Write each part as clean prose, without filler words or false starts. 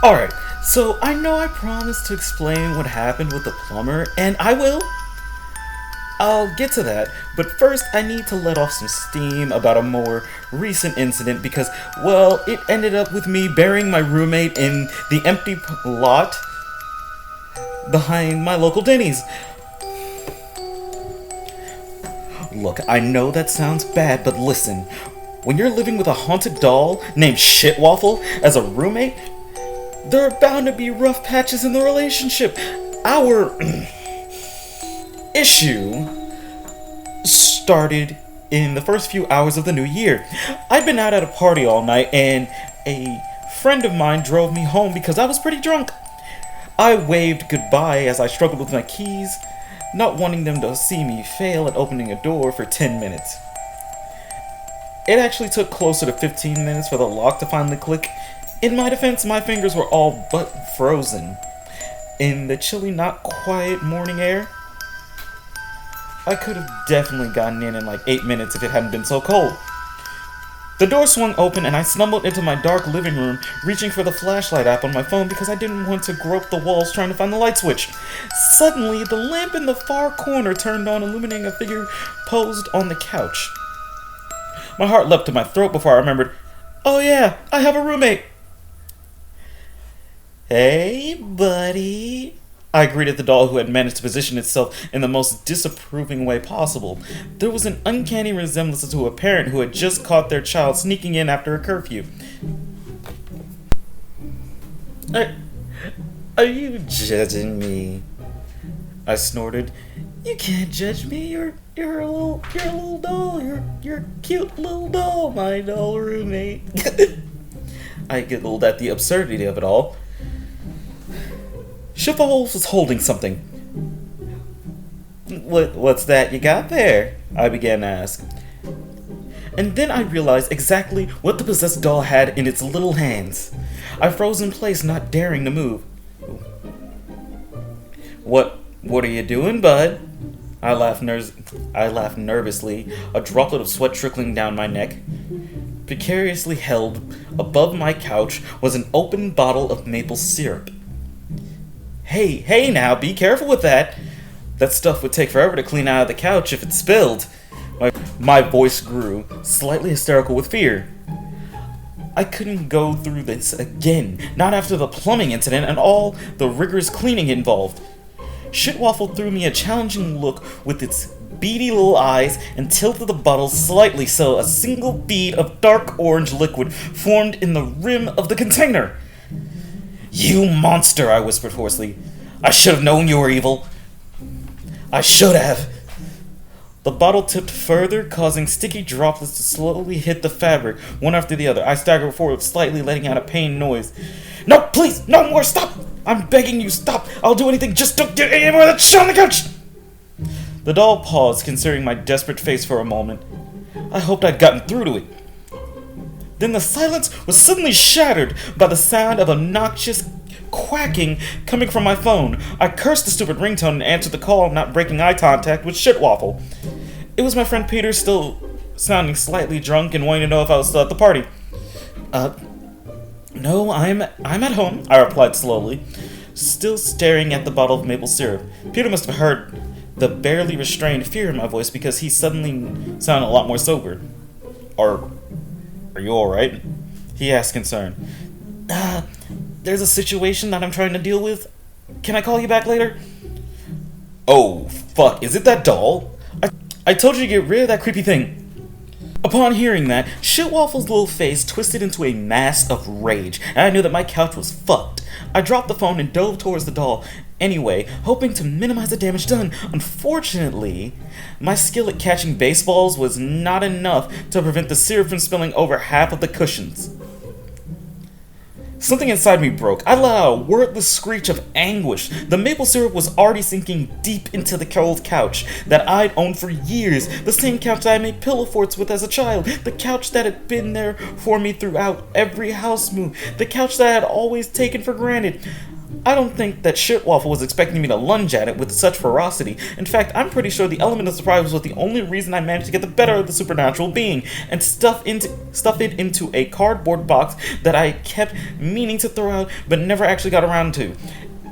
Alright, so I know I promised to explain what happened with the plumber, and I will. I'll get to that, but first I need to let off some steam about a more recent incident because, well, it ended up with me burying my roommate in the empty lot behind my local Denny's. Look, I know that sounds bad, but listen. When you're living with a haunted doll named Shitwaffle as a roommate, there are bound to be rough patches in the relationship. Our issue started in the first few hours of the new year. I'd been out at a party all night, and a friend of mine drove me home because I was pretty drunk. I waved goodbye as I struggled with my keys, not wanting them to see me fail at opening a door for 10 minutes. It actually took closer to 15 minutes for the lock to finally click. In my defense, my fingers were all but frozen. In the chilly, not quiet morning air, I could have definitely gotten in like 8 minutes if it hadn't been so cold. The door swung open and I stumbled into my dark living room, reaching for the flashlight app on my phone because I didn't want to grope the walls trying to find the light switch. Suddenly, the lamp in the far corner turned on, illuminating a figure posed on the couch. My heart leapt to my throat before I remembered, oh yeah, I have a roommate. Hey, buddy. I greeted the doll who had managed to position itself in the most disapproving way possible. There was an uncanny resemblance to a parent who had just caught their child sneaking in after a curfew. Are you judging me? I snorted. You can't judge me. You're a little doll. You're a cute little doll, my doll roommate. I giggled at the absurdity of it all. Shitwaffle was holding something. What's that you got there? I began to ask. And then I realized exactly what the possessed doll had in its little hands. I froze in place, not daring to move. What are you doing, bud? I laughed nervously, a droplet of sweat trickling down my neck. Precariously held above my couch was an open bottle of maple syrup. Hey now, be careful with that. That stuff would take forever to clean out of the couch if it spilled. My voice grew, slightly hysterical with fear. I couldn't go through this again, not after the plumbing incident and all the rigorous cleaning involved. Shitwaffle threw me a challenging look with its beady little eyes and tilted the bottle slightly so a single bead of dark orange liquid formed in the rim of the container. You monster, I whispered hoarsely. I should have known you were evil. I should have. The bottle tipped further, causing sticky droplets to slowly hit the fabric, one after the other. I staggered forward, slightly letting out a pained noise. No, please, no more, stop! I'm begging you, stop! I'll do anything, just don't get any more of that shit on the couch! The doll paused, considering my desperate face for a moment. I hoped I'd gotten through to it. Then the silence was suddenly shattered by the sound of obnoxious quacking coming from my phone. I cursed the stupid ringtone and answered the call, not breaking eye contact with Shitwaffle. It was my friend Peter, still sounding slightly drunk and wanting to know if I was still at the party. No, I'm at home, I replied slowly, still staring at the bottle of maple syrup. Peter must have heard the barely restrained fear in my voice because he suddenly sounded a lot more sober. Are you alright? He asked, concerned. There's a situation that I'm trying to deal with. Can I call you back later? Oh, fuck, is it that doll? I told you to get rid of that creepy thing. Upon hearing that, Shitwaffle's little face twisted into a mask of rage, and I knew that my couch was fucked. I dropped the phone and dove towards the doll anyway, hoping to minimize the damage done. Unfortunately, my skill at catching baseballs was not enough to prevent the syrup from spilling over half of the cushions. Something inside me broke. I let out a wordless screech of anguish. The maple syrup was already sinking deep into the cold couch that I'd owned for years. The same couch that I made pillow forts with as a child. The couch that had been there for me throughout every house move. The couch that I had always taken for granted. I don't think that Shitwaffle was expecting me to lunge at it with such ferocity. In fact, I'm pretty sure the element of surprise was the only reason I managed to get the better of the supernatural being and stuff it into a cardboard box that I kept meaning to throw out but never actually got around to.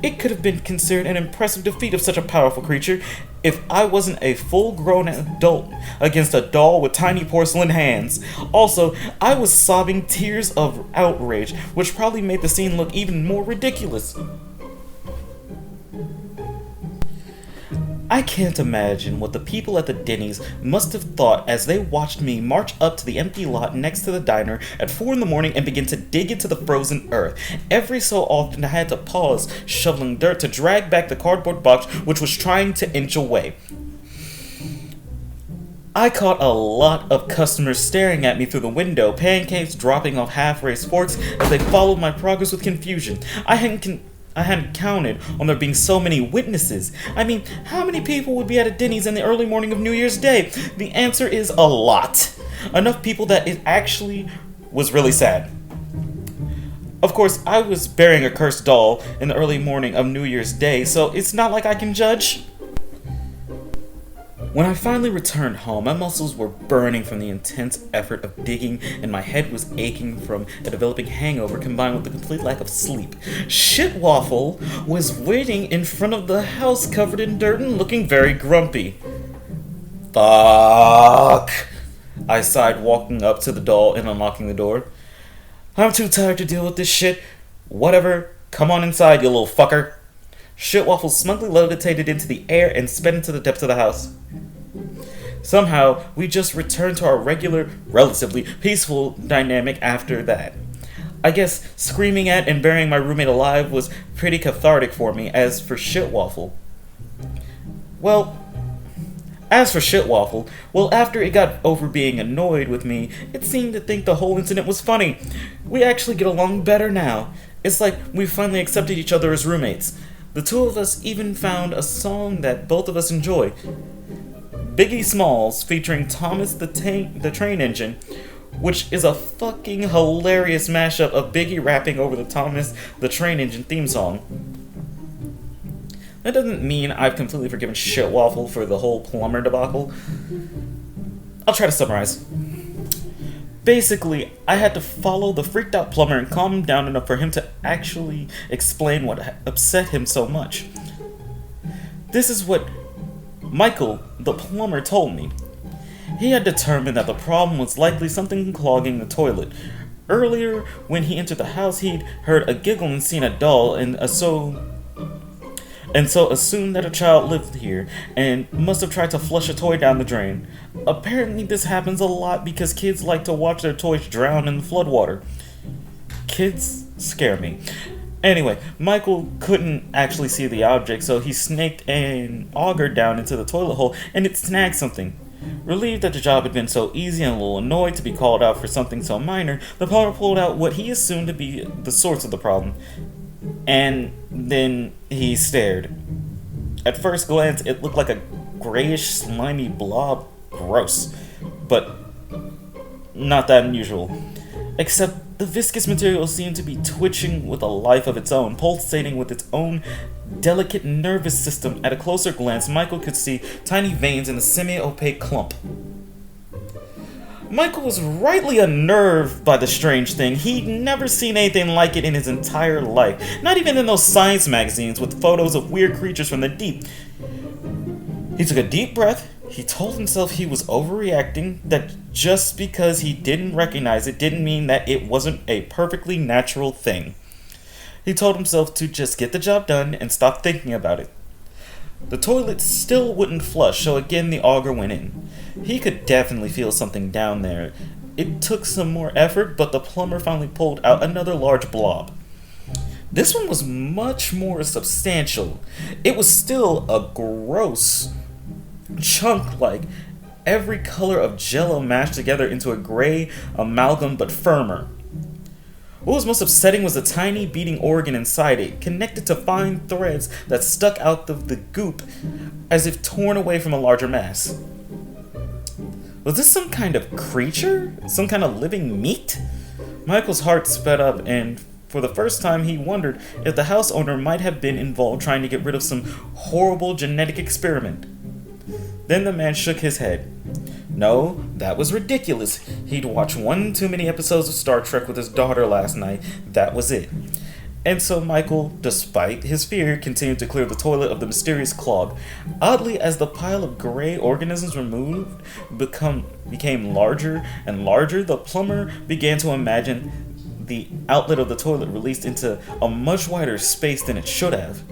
It could have been considered an impressive defeat of such a powerful creature if I wasn't a full-grown adult against a doll with tiny porcelain hands. Also, I was sobbing tears of outrage, which probably made the scene look even more ridiculous. I can't imagine what the people at the Denny's must have thought as they watched me march up to the empty lot next to the diner at 4 in the morning and begin to dig into the frozen earth. Every so often I had to pause shoveling dirt to drag back the cardboard box which was trying to inch away. I caught a lot of customers staring at me through the window, pancakes dropping off half-raised forks as they followed my progress with confusion. I hadn't counted on there being so many witnesses. I mean, how many people would be at a Denny's in the early morning of New Year's Day? The answer is a lot. Enough people that it actually was really sad. Of course, I was burying a cursed doll in the early morning of New Year's Day, so it's not like I can judge. When I finally returned home, my muscles were burning from the intense effort of digging, and my head was aching from a developing hangover combined with the complete lack of sleep. Shitwaffle was waiting in front of the house covered in dirt and looking very grumpy. Fuck! I sighed, walking up to the doll and unlocking the door. I'm too tired to deal with this shit. Whatever, come on inside, you little fucker. Shitwaffle smugly levitated into the air and sped into the depths of the house. Somehow, we just returned to our regular, relatively peaceful dynamic after that. I guess screaming at and burying my roommate alive was pretty cathartic for me. As for Shitwaffle, after it got over being annoyed with me, it seemed to think the whole incident was funny. We actually get along better now. It's like we finally accepted each other as roommates. The two of us even found a song that both of us enjoy. Biggie Smalls featuring Thomas the Train Engine, which is a fucking hilarious mashup of Biggie rapping over the Thomas the Train Engine theme song. That doesn't mean I've completely forgiven Shitwaffle for the whole plumber debacle. I'll try to summarize. Basically, I had to follow the freaked out plumber and calm him down enough for him to actually explain what upset him so much. This is what Michael, the plumber, told me. He had determined that the problem was likely something clogging the toilet. Earlier, when he entered the house, he'd heard a giggle and seen a doll, and so assumed that a child lived here, and must have tried to flush a toy down the drain. Apparently this happens a lot because kids like to watch their toys drown in the floodwater. Kids scare me. Anyway, Michael couldn't actually see the object, so he snaked an auger down into the toilet hole, and it snagged something. Relieved that the job had been so easy and a little annoyed to be called out for something so minor, the plumber pulled out what he assumed to be the source of the problem. And then he stared. At first glance, it looked like a grayish, slimy blob. Gross. But not that unusual. Except the viscous material seemed to be twitching with a life of its own, pulsating with its own delicate nervous system. At a closer glance, Michael could see tiny veins in a semi-opaque clump. Michael was rightly unnerved by the strange thing. He'd never seen anything like it in his entire life, not even in those science magazines with photos of weird creatures from the deep. He took a deep breath. He told himself he was overreacting, that just because he didn't recognize it didn't mean that it wasn't a perfectly natural thing. He told himself to just get the job done and stop thinking about it. The toilet still wouldn't flush, so again the auger went in. He could definitely feel something down there. It took some more effort, but the plumber finally pulled out another large blob. This one was much more substantial. It was still a gross chunk, like every color of jello mashed together into a gray amalgam, but firmer. What was most upsetting was the tiny beating organ inside it, connected to fine threads that stuck out of the goop as if torn away from a larger mass. Was this some kind of creature? Some kind of living meat? Michael's heart sped up and For the first time, he wondered if the house owner might have been involved trying to get rid of some horrible genetic experiment. Then the man shook his head. No, that was ridiculous. He'd watched one too many episodes of Star Trek with his daughter last night. That was it. And so Michael, despite his fear, continued to clear the toilet of the mysterious clog. Oddly, as the pile of gray organisms removed became larger and larger, the plumber began to imagine the outlet of the toilet released into a much wider space than it should have.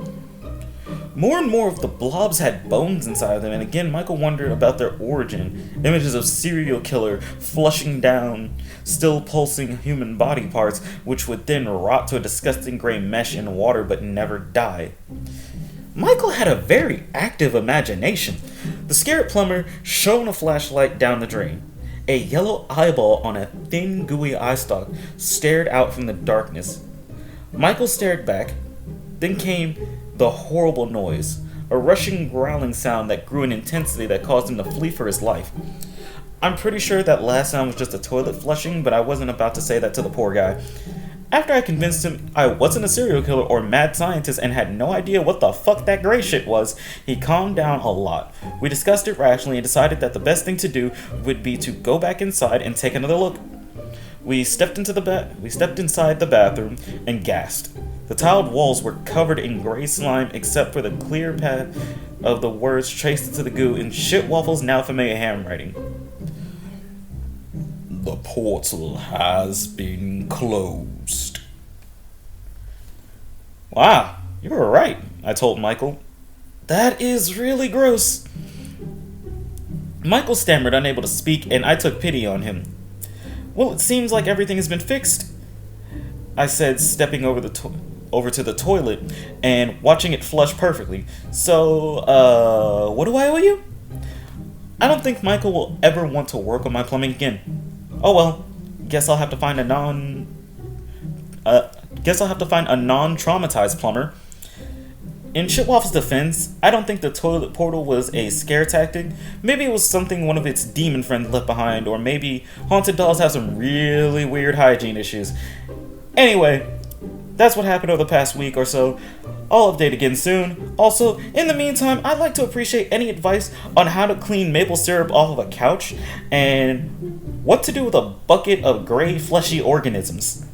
More and more of the blobs had bones inside of them, and again Michael wondered about their origin. Images of serial killer flushing down still pulsing human body parts, which would then rot to a disgusting gray mesh in water but never die. Michael had a very active imagination. The scared plumber shone a flashlight down the drain. A yellow eyeball on a thin, gooey eye stalk stared out from the darkness. Michael stared back. Then came the horrible noise, a rushing, growling sound that grew in intensity that caused him to flee for his life. I'm pretty sure that last sound was just a toilet flushing, but I wasn't about to say that to the poor guy. After I convinced him I wasn't a serial killer or mad scientist and had no idea what the fuck that gray shit was, he calmed down a lot. We discussed it rationally and decided that the best thing to do would be to go back inside and take another look. We stepped inside the bathroom and gasped. The tiled walls were covered in gray slime except for the clear path of the words traced into the goo in Shitwaffle's now familiar handwriting. The portal has been closed. Wow, you were right, I told Michael. That is really gross. Michael stammered, unable to speak, and I took pity on him. Well, it seems like everything has been fixed, I said, stepping over to the toilet and watching it flush perfectly. So, what do I owe you? I don't think Michael will ever want to work on my plumbing again. Oh well, guess I'll have to find a non-traumatized plumber. In Shitwaffle's defense, I don't think the toilet portal was a scare tactic. Maybe it was something one of its demon friends left behind, or maybe haunted dolls have some really weird hygiene issues. Anyway, that's what happened over the past week or so. I'll update again soon. Also, in the meantime, I'd like to appreciate any advice on how to clean maple syrup off of a couch and what to do with a bucket of gray fleshy organisms.